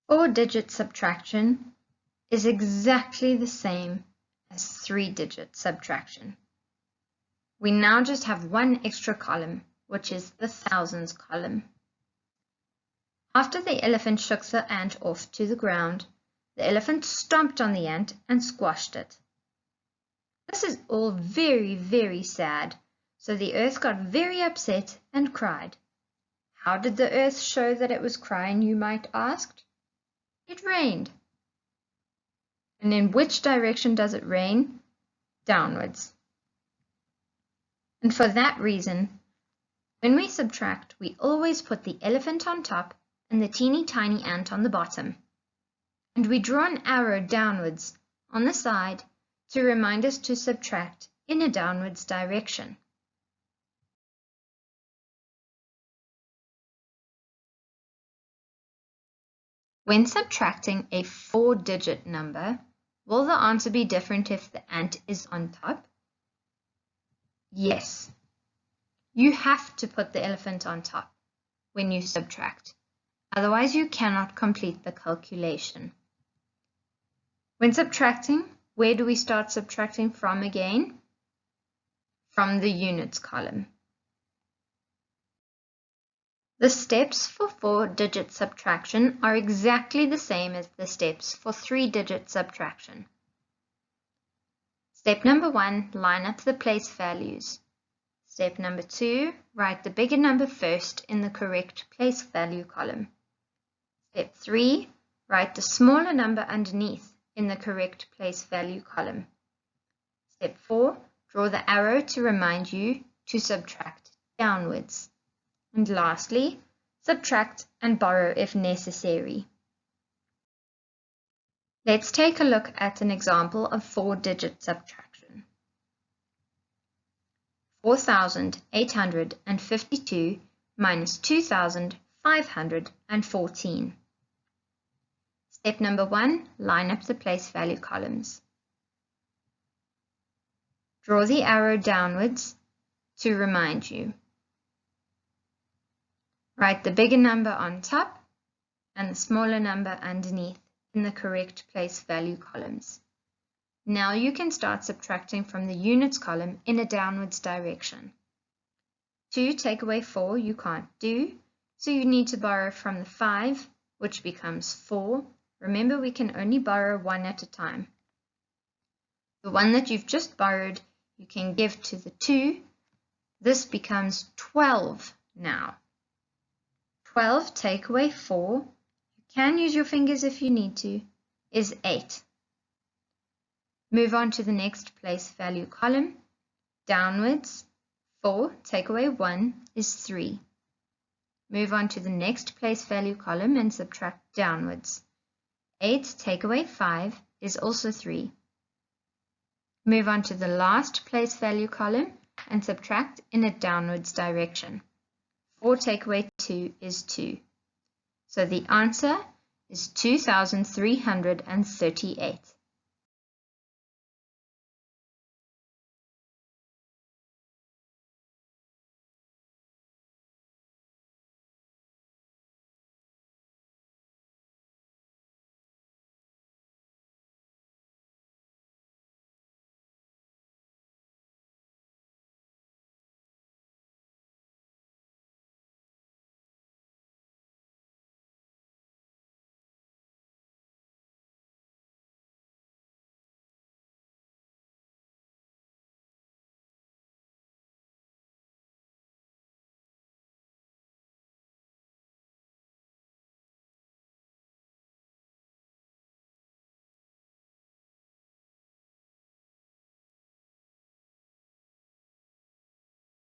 4-digit subtraction is exactly the same as 3-digit subtraction. We now just have one extra column, which is the thousands column. After the elephant shook the ant off to the ground, the elephant stomped on the ant and squashed it. This is all very, very sad, so the earth got very upset and cried. How did the earth show that it was crying, you might ask? It rained. And in which direction does it rain? Downwards. And for that reason, when we subtract, we always put the elephant on top and the teeny tiny ant on the bottom. And we draw an arrow downwards on the side to remind us to subtract in a downwards direction. When subtracting a 4-digit number, will the answer be different if the ant is on top? Yes. You have to put the elephant on top when you subtract. Otherwise, you cannot complete the calculation. When subtracting, where do we start subtracting from again? From the units column. The steps for 4-digit subtraction are exactly the same as the steps for 3-digit subtraction. Step number 1, line up the place values. Step number 2, write the bigger number first in the correct place value column. Step 3, write the smaller number underneath in the correct place value column. Step 4, draw the arrow to remind you to subtract downwards. And lastly, subtract and borrow if necessary. Let's take a look at an example of 4-digit subtraction. 4,852 minus 2,514. Step number 1, line up the place value columns. Draw the arrow downwards to remind you. Write the bigger number on top and the smaller number underneath in the correct place value columns. Now you can start subtracting from the units column in a downwards direction. 2 take away 4 you can't do, so you need to borrow from the 5, which becomes 4. Remember, we can only borrow one at a time. The one that you've just borrowed, you can give to the 2. This becomes 12 now. 12 take away 4, you can use your fingers if you need to, is 8. Move on to the next place value column. Downwards, 4 take away 1 is 3. Move on to the next place value column and subtract downwards. 8 take away 5 is also 3. Move on to the last place value column and subtract in a downwards direction. 4 take away 2 is 2. So the answer is 2,338.